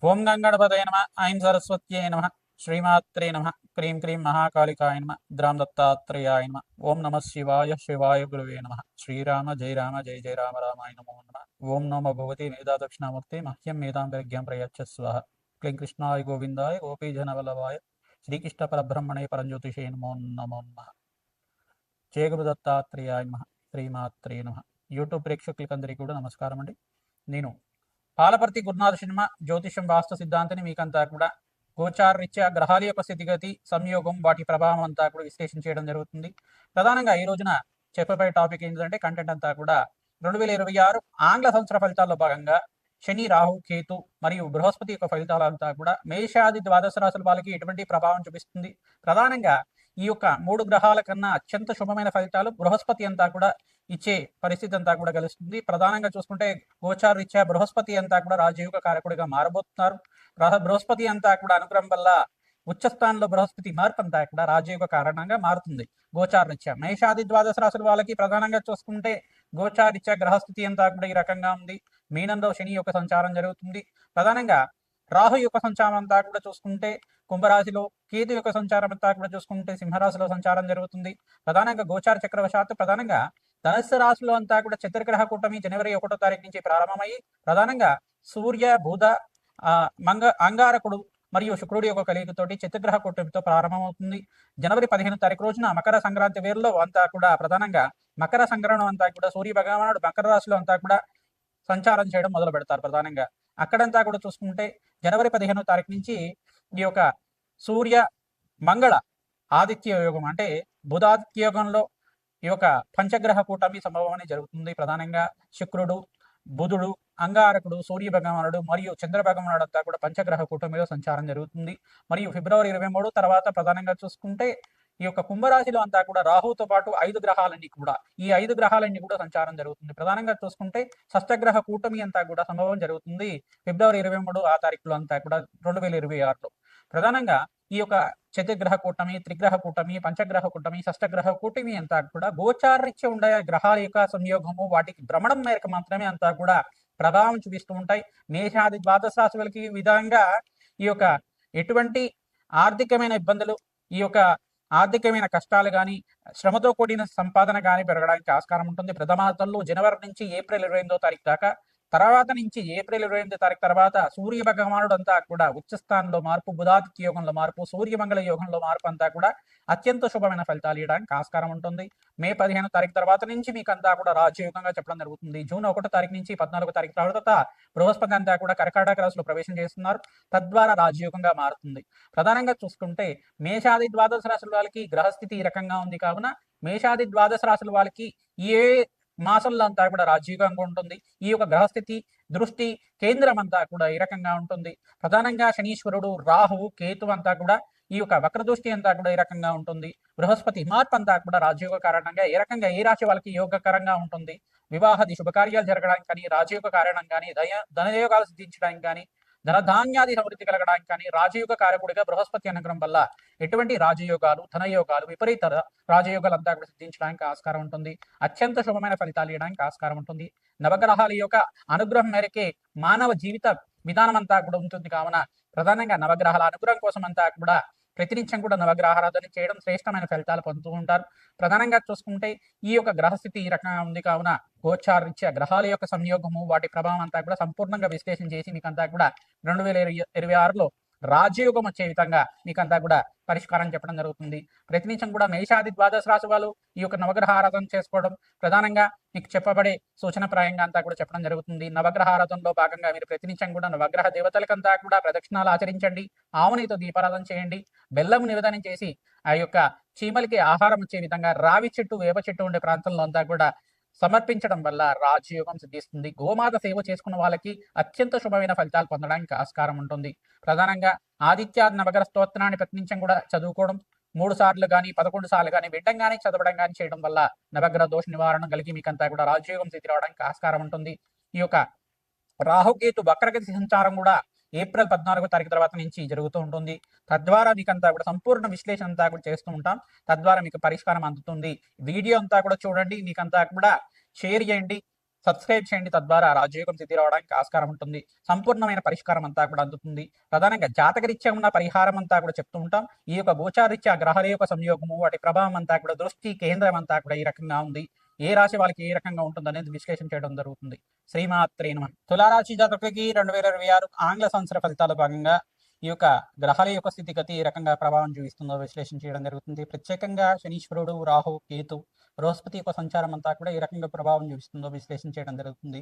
ఓం గంగణపతయ నమ ఐం సరస్వత్యై నమ శ్రీమాత్రే నమ క్రీం క్రీం మహాకాళికాయ నమ ద్రాం దత్తాత్రేయాయ నమ ఓం నమ శివాయ శివాయ గురువే నమ శ్రీరామ జయ జయ రామ రామాయ నమో నమ ఓం నమో భగవతి మేధా దక్షిణామూర్తి మహ్యం మేధాం విజ్ఞాం ప్రయచ్చ స్వాహ క్లీం కృష్ణాయ గోవిందాయ గోపీజనవల్లభాయ శ్రీకృష్ణ పరబ్రహ్మణే పరంజ్యోతిషే నమో నమో నమ జయ గురు దత్తాత్రేయాయ నమ శ్రీమాత్రే నమ యూట్యూబ్ ప్రేక్షకులకందరికీ కూడా నమస్కారం అండి. నేను పాలపర్తి గురునాథ శర్మ జ్యోతిషం వాస్తు సిద్ధాంతిని మీకంతా కూడా గోచారరీత్యా గ్రహాల యొక్క స్థితిగతి సంయోగం వాటి ప్రభావం అంతా కూడా విశ్లేషణ చేయడం జరుగుతుంది. ప్రధానంగా ఈ రోజున చెప్పబోయే టాపిక్ ఏంటంటే కంటెంట్ అంతా కూడా 2026 ఆంగ్ల సంవత్సర ఫలితాల్లో భాగంగా శని రాహు కేతు మరియు బృహస్పతి యొక్క ఫలితాలంతా కూడా మేషాది ద్వాదశ రాశుల వాళ్ళకి ఎటువంటి ప్రభావం చూపిస్తుంది. ప్రధానంగా ఈ యొక్క 3 గ్రహాల కన్నా అత్యంత శుభమైన ఫలితాలు బృహస్పతి అంతా కూడా ఇచ్చే పరిస్థితి అంతా కూడా కలుస్తుంది. ప్రధానంగా చూసుకుంటే గోచారరీత్యా బృహస్పతి అంతా కూడా రాజయోగ కారకుడిగా మారబోతున్నారు. బృహస్పతి అంతా కూడా అనుగ్రహం వల్ల ఉచ్చస్థానంలో బృహస్పతి మార్పు అంతా కూడా రాజయోగ కారణంగా మారుతుంది. గోచారరీత్యా మేషాది ద్వాదశ రాశుల వాళ్ళకి ప్రధానంగా చూసుకుంటే గోచారరీత్యా గ్రహస్థితి అంతా కూడా ఈ రకంగా ఉంది. మీనంలో శని యొక్క సంచారం జరుగుతుంది. ప్రధానంగా రాహు యొక్క సంచారం అంతా కూడా చూసుకుంటే కుంభరాశిలో, కేతు యొక్క సంచారం అంతా కూడా చూసుకుంటే సింహరాశిలో సంచారం జరుగుతుంది. ప్రధానంగా గోచార చక్రవశాత్తు ప్రధానంగా ధనుస్సు రాశిలో అంతా కూడా చతుర్గ్రహ కూటమి జనవరి 1వ తారీఖు నుంచి ప్రారంభమయ్యి ప్రధానంగా సూర్య బుధ అంగారకుడు మరియు శుక్రుడి యొక్క కలియుగతోటి చతుర్గ్రహ కూటమితో ప్రారంభమవుతుంది. జనవరి 15వ తారీఖు రోజున మకర సంక్రాంతి వేరులో అంతా కూడా ప్రధానంగా మకర సంక్రమణం అంతా కూడా సూర్య భగవానుడు మకర రాశిలో అంతా కూడా సంచారం చేయడం మొదలు పెడతారు. ప్రధానంగా అక్కడంతా కూడా చూసుకుంటే జనవరి 15వ తారీఖు నుంచి ఈ యొక్క సూర్య మంగళ ఆదిత్య యోగం అంటే బుధాదిత్య యోగంలో ఈ యొక్క పంచగ్రహ కూటమి సంభవం అనేది జరుగుతుంది. ప్రధానంగా శుక్రుడు, బుధుడు, అంగారకుడు, సూర్య భగవానుడు మరియు చంద్ర భగవానుడు అంతా కూడా పంచగ్రహ కూటమిలో సంచారం జరుగుతుంది. మరియు ఫిబ్రవరి 23 తర్వాత ప్రధానంగా చూసుకుంటే ఈ యొక్క కుంభరాశిలో అంతా కూడా రాహుతో పాటు 5 గ్రహాలన్నీ కూడా ఈ 5 గ్రహాలన్నీ కూడా సంచారం జరుగుతుంది. ప్రధానంగా చూసుకుంటే షష్టగ్రహ కూటమి అంతా కూడా సంభవం జరుగుతుంది ఫిబ్రవరి 23 ఆ తారీఖులో అంతా కూడా 2026లో. ప్రధానంగా ఈ యొక్క చతుర్గ్రహ కూటమి, త్రిగ్రహ కూటమి, పంచగ్రహ కూటమి, షష్టగ్రహ కూటమి అంతా కూడా గోచారరీత్యా ఉండే గ్రహాల యొక్క సంయోగము వాటికి భ్రమణం మేరకు మాత్రమే అంతా కూడా ప్రభావం చూపిస్తూ ఉంటాయి. మేషాది ద్వాదశ రాశులకి ఈ విధంగా ఈ యొక్క ఎటువంటి ఆర్థికమైన ఇబ్బందులు, ఈ యొక్క ఆర్థికమైన కష్టాలు కానీ, శ్రమతో కూడిన సంపాదన కానీ పెరగడానికి ఆస్కారం ఉంటుంది. ప్రథమార్థంలో జనవరి నుంచి ఏప్రిల్ 28వ తారీఖు దాకా, తర్వాత నుంచి ఏప్రిల్ 28వ తారీఖు తర్వాత సూర్య భగవానుడు అంతా కూడా ఉచ్చస్థానంలో మార్పు, బుధాదిత్య యోగంలో మార్పు, సూర్యమంగళ యోగంలో మార్పు అంతా కూడా అత్యంత శుభమైన ఫలితాలు ఇవ్వడానికి ఆస్కారం ఉంటుంది. మే 15వ తారీఖు తర్వాత నుంచి మీకు అంతా కూడా రాజయోగంగా చెప్పడం జరుగుతుంది. జూన్ 1వ తారీఖు నుంచి 14వ తారీఖు తర్వాత బృహస్పతి అంతా కూడా కర్కాటక రాశిలో ప్రవేశం చేస్తున్నారు. తద్వారా రాజయోగంగా మారుతుంది. ప్రధానంగా చూసుకుంటే మేషాది ద్వాదశ రాశుల వాళ్ళకి గ్రహస్థితి ఈ రకంగా ఉంది కావున మేషాది ద్వాదశ రాశుల వాళ్ళకి ఏ మాసంలో అంతా కూడా రాజయోగంగా ఉంటుంది. ఈ యొక్క గ్రహస్థితి దృష్టి కేంద్రం అంతా కూడా ఈ రకంగా ఉంటుంది. ప్రధానంగా శనీశ్వరుడు, రాహు, కేతు అంతా కూడా ఈ యొక్క వక్రదృష్టి అంతా కూడా ఈ రకంగా ఉంటుంది. బృహస్పతి మార్పు అంతా కూడా రాజయోగ కారణంగా ఏ రకంగా ఏ రాశి వాళ్ళకి యోగకరంగా ఉంటుంది. వివాహాది శుభకార్యాలు జరగడానికి కానీ, రాజయోగ కారణం కానీ, ధనయోగాలు సిద్ధించడానికి కానీ, ధనధాన్యాది సమృద్ధి కలగడానికి కానీ రాజయోగ కారకుడిగా బృహస్పతి అనుగ్రహం వల్ల ఎటువంటి రాజయోగాలు, ధనయోగాలు, విపరీత రాజయోగాలు అంతా కూడా సిద్ధించడానికి ఆస్కారం ఉంటుంది. అత్యంత శుభమైన ఫలితాలు ఇవ్వడానికి ఆస్కారం ఉంటుంది. నవగ్రహాల యొక్క అనుగ్రహం మేరకే మానవ జీవిత విధానం అంతా కూడా ఉంటుంది కావున ప్రధానంగా నవగ్రహాల అనుగ్రహం కోసం అంతా కూడా ప్రతినిత్యం కూడా నవగ్రహారాధన చేయడం శ్రేష్టమైన ఫలితాలు పొందుతూ ఉంటారు. ప్రధానంగా చూసుకుంటే ఈ యొక్క గ్రహస్థితి ఈ రకంగా ఉంది కావున గోచారరీత్యా గ్రహాల యొక్క సంయోగము వాటి ప్రభావం అంతా కూడా సంపూర్ణంగా విశ్లేషణ చేసి మీకంతా కూడా 2026లో రాజయోగం వచ్చే విధంగా మీకంతా కూడా పరిష్కారం చెప్పడం జరుగుతుంది. ప్రతినిత్యం కూడా మేషాది ద్వాదశ రాశి వాళ్ళు ఈ యొక్క నవగ్రహ ఆరాధన చేసుకోవడం ప్రధానంగా మీకు చెప్పబడే సూచనప్రాయంగా అంతా కూడా చెప్పడం జరుగుతుంది. నవగ్రహ ఆరాధనలో భాగంగా మీరు ప్రతినిత్యం కూడా నవగ్రహ దేవతలకంతా కూడా ప్రదక్షిణాలు ఆచరించండి. ఆవునితో దీపారాధన చేయండి. బెల్లం నివేదనం చేసి ఆ యొక్క చీమలకి ఆహారం వచ్చే విధంగా రావి చెట్టు, వేప చెట్టు ఉండే ప్రాంతంలో అంతా కూడా సమర్పించడం వల్ల రాజయోగం సిద్ధిస్తుంది. గోమాత సేవ చేసుకున్న వాళ్ళకి అత్యంత శుభమైన ఫలితాలు పొందడానికి ఆస్కారం ఉంటుంది. ప్రధానంగా ఆదిత్య నవగ్రహ స్తోత్రాన్ని ప్రతినిత్యం కూడా చదువుకోవడం 3 సార్లు కానీ 11 సార్లు కానీ వినడం కానీ చదవడం కానీ చేయడం వల్ల నవగ్రహ దోష నివారణ కలిగి మీకంతా కూడా రాజయోగం సిద్ధి రావడానికి ఆస్కారం ఉంటుంది. ఈ యొక్క రాహుకేతు వక్రగతి సంచారం కూడా ఏప్రిల్ 14వ తారీఖు తర్వాత నుంచి జరుగుతూ ఉంటుంది. తద్వారా మీకంతా కూడా సంపూర్ణ విశ్లేషణ అంతా కూడా చేస్తూ ఉంటాం. తద్వారా మీకు పరిష్కారం అందుతుంది. వీడియో అంతా కూడా చూడండి, మీకంతా కూడా షేర్ చేయండి. సబ్స్క్రైబ్ చేయండి. తద్వారా రాజయోగం సిద్ధి రావడానికి ఆస్కారం ఉంటుంది. సంపూర్ణమైన పరిష్కారం అంతా కూడా అందుతుంది. ప్రధానంగా జాతకరీత్యా ఉన్న పరిహారం అంతా కూడా చెప్తూ ఉంటాం. ఈ యొక్క గోచారీత్యా గ్రహాల యొక్క సంయోగము, వాటి ప్రభావం అంతా కూడా దృష్టి కేంద్రం అంతా కూడా ఈ రకంగా ఉంది. ఏ రాశి వాళ్ళకి ఏ రకంగా ఉంటుంది అనేది విశ్లేషణ చేయడం జరుగుతుంది. శ్రీమాత్రే నమః. తులారాశి జాతకులకి 2026 ఆంగ్ల సంవత్సర ఫలితాల భాగంగా ఈ యొక్క గ్రహాల యొక్క స్థితిగతి ఏ రకంగా ప్రభావం చూపిస్తుందో విశ్లేషణ చేయడం జరుగుతుంది. ప్రత్యేకంగా శనీశ్వరుడు, రాహు, కేతు, బృహస్పతి యొక్క సంచారం అంతా కూడా ఏ రకంగా ప్రభావం చూపిస్తుందో విశ్లేషణ చేయడం జరుగుతుంది.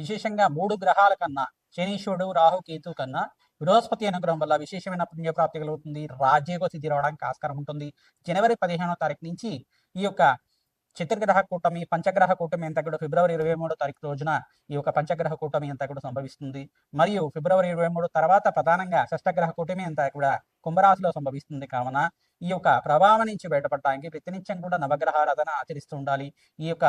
విశేషంగా 3 గ్రహాల కన్నా శనీశ్వరుడు, రాహు, కేతు కన్నా బృహస్పతి అనుగ్రహం వల్ల విశేషమైన పుణ్యప్రాప్తి కలుగుతుంది. రాజ్యోగ స్థితి రావడానికి ఆస్కారం ఉంటుంది. జనవరి 15వ తారీఖు నుంచి ఈ యొక్క చతుర్గ్రహ కూటమి, పంచగ్రహ కూటమి అంతా కూడా ఫిబ్రవరి 23వ తారీఖు రోజున ఈ యొక్క పంచగ్రహ కూటమి అంతా కూడా సంభవిస్తుంది. మరియు ఫిబ్రవరి 23 తర్వాత ప్రధానంగా షష్టగ్రహ కూటమి అంతా కూడా కుంభరాశిలో సంభవిస్తుంది. కావున ఈ యొక్క ప్రభావం నుంచి బయటపడడానికి ప్రతినిత్యం కూడా నవగ్రహారాధన ఆచరిస్తూ ఉండాలి. ఈ యొక్క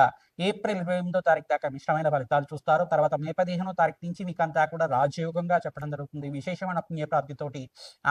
ఏప్రిల్ 28వ తారీఖు దాకా మిశ్రమైన ఫలితాలు చూస్తారు. తర్వాత మే 15వ తారీఖు నుంచి మీకు అంతా కూడా రాజయోగంగా చెప్పడం జరుగుతుంది. విశేషమైన పుణ్యప్రాప్తితోటి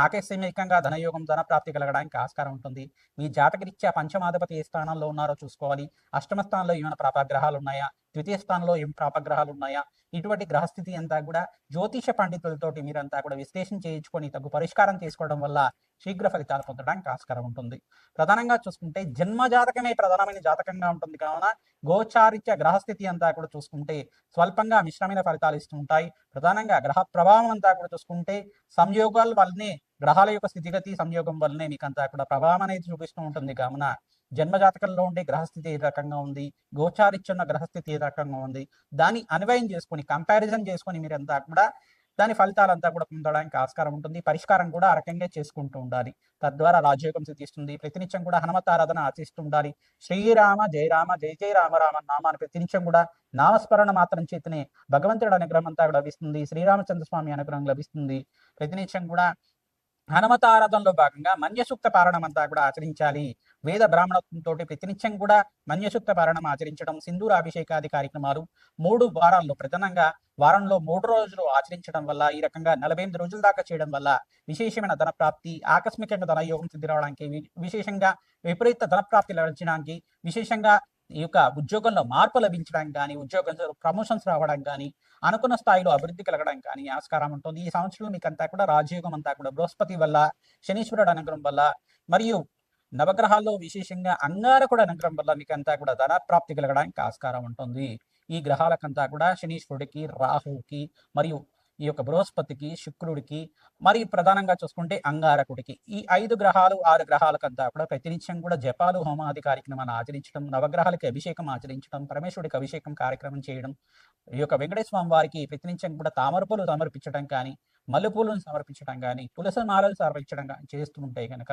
ఆకస్మికంగా ధనయోగం, ధనప్రాప్తి కలగడానికి ఆస్కారం ఉంటుంది. మీ జాతకరీత్యా పంచమాధిపతి ఏ స్థానంలో ఉన్నారో చూసుకోవాలి. అష్టమ స్థానంలో ఏమైనా పాపగ్రహాలు ఉన్నాయా, ద్వితీయ స్థానంలో ఏం పాపగ్రహాలు ఉన్నాయా, ఇటువంటి గ్రహస్థితి అంతా కూడా జ్యోతిష పండితులతోటి మీరంతా కూడా విశ్లేషణ చేయించుకొని తగు పరిష్కారం చేసుకోవడం వల్ల శీఘ్ర ఫలితాలు పొందడానికి ఆస్కారం ఉంటుంది. ప్రధానంగా చూసుకుంటే జన్మ జాతకమే ప్రధానమైన జాతకంగా ఉంటుంది. కావున గోచారిత్య గ్రహస్థితి అంతా కూడా చూసుకుంటే స్వల్పంగా మిశ్రమైన ఫలితాలు ఇస్తూ ఉంటాయి. ప్రధానంగా గ్రహ ప్రభావం అంతా కూడా చూసుకుంటే సంయోగాల వల్లనే, గ్రహాల యొక్క స్థితిగతి సంయోగం వల్లనే మీకు అంతా కూడా ప్రభావం అనేది చూపిస్తూ ఉంటుంది. కావున జన్మజాతకంలో ఉండే గ్రహస్థితి ఏ రకంగా ఉంది, గోచారిత్యున్న గ్రహస్థితి ఏ రకంగా ఉంది, దాన్ని అన్వయం చేసుకొని కంపారిజన్ చేసుకొని మీరంతా కూడా దాని ఫలితాలంతా కూడా పొందడానికి ఆస్కారం ఉంటుంది. పరిష్కారం కూడా ఆ రకంగా చేసుకుంటూ ఉండాలి. తద్వారా రాజయోగం సిద్ధిస్తుంది. ప్రతినిత్యం కూడా హనుమత్ ఆరాధన ఆచరిస్తూ ఉండాలి. శ్రీరామ జయ రామ జయ జయ రామ రామ నామాన్ని ప్రతినిత్యం కూడా నామస్మరణ మాత్రం చేతనే భగవంతుడి అనుగ్రహం అంతా కూడా లభిస్తుంది. శ్రీరామచంద్ర స్వామి అనుగ్రహం లభిస్తుంది. ప్రతినిత్యం కూడా హనుమత ఆరాధనలో భాగంగా మన్యసూక్త పారణం అంతా కూడా ఆచరించాలి. వేద బ్రాహ్మణత్వంతో ప్రతినిత్యం కూడా మన్యసూక్త పారణం ఆచరించడం, సింధూర అభిషేకాది కార్యక్రమాలు 3 వారాల్లో, ప్రధానంగా వారంలో 3 రోజులు ఆచరించడం వల్ల, ఈ రకంగా 48 రోజుల దాకా చేయడం వల్ల విశేషమైన ధనప్రాప్తి, ఆకస్మికంగా ధనయోగం సిద్ధి రావడానికి, విశేషంగా విపరీత ధనప్రాప్తి లభించడానికి, విశేషంగా ఈ యొక్క ఉద్యోగంలో మార్పు లభించడానికి కానీ, ఉద్యోగంలో ప్రమోషన్స్ రావడానికి కానీ, అనుకున్న స్థాయిలో అభివృద్ధి కలగడం కానీ ఆస్కారం ఉంటుంది. ఈ సంవత్సరంలో మీకు అంతా కూడా రాజయోగం అంతా కూడా బృహస్పతి వల్ల, శనీశ్వరుడు అనుగ్రహం వల్ల, మరియు నవగ్రహాల్లో విశేషంగా అంగారకుడు అనుగ్రహం వల్ల మీకు అంతా కూడా ధనప్రాప్తి కలగడానికి ఆస్కారం ఉంటుంది. ఈ గ్రహాలకంతా కూడా శనీశ్వరుడికి, రాహువుకి, మరియు ఈ యొక్క బృహస్పతికి, శుక్రుడికి, మరి ప్రధానంగా చూసుకుంటే అంగారకుడికి, ఈ 5 గ్రహాలు 6 గ్రహాలకంతా కూడా ప్రతినిత్యం కూడా జపాలు, హోమాది కార్యక్రమాన్ని ఆచరించడం, నవగ్రహాలకి అభిషేకం ఆచరించడం, పరమేశ్వరుడికి అభిషేకం కార్యక్రమం చేయడం, ఈ యొక్క వెంకటేశ్వర స్వామి వారికి ప్రతినిత్యం కూడా తామరపూలు సమర్పించడం కానీ, మల్లెపూలను సమర్పించడం కానీ, తులసి మాలలు సమర్పించడం కానీ చేస్తూ ఉంటే కనుక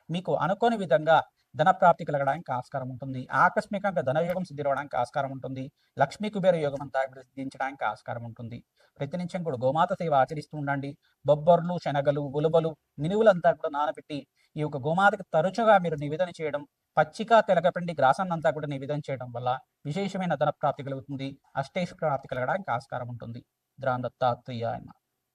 మీకు అనుకోని విధంగా ధనప్రాప్తి కలగడానికి ఆస్కారం ఉంటుంది. ఆకస్మికంగా ధనయోగం సిద్ధిరవడానికి ఆస్కారం ఉంటుంది. లక్ష్మీ కుబేర యోగం అంతా సిద్ధించడానికి ఆస్కారం ఉంటుంది. ప్రతినిత్యం కూడా గోమాత సేవ ఆచరిస్తూ ఉండండి. బొబ్బర్లు, శనగలు, ఉలువలు, మినువులంతా కూడా నానబెట్టి ఈ యొక్క గోమాతకి తరచుగా మీరు నివేదన చేయడం, పచ్చిక తెలగపిండి గ్రాసాన్నంతా కూడా నివేదన చేయడం వల్ల విశేషమైన ధన ప్రాప్తి కలుగుతుంది. అష్టేష్ ప్రాప్తి కలగడానికి ఆస్కారం ఉంటుంది. ద్రాం దత్తాత్రేయాయ నమః.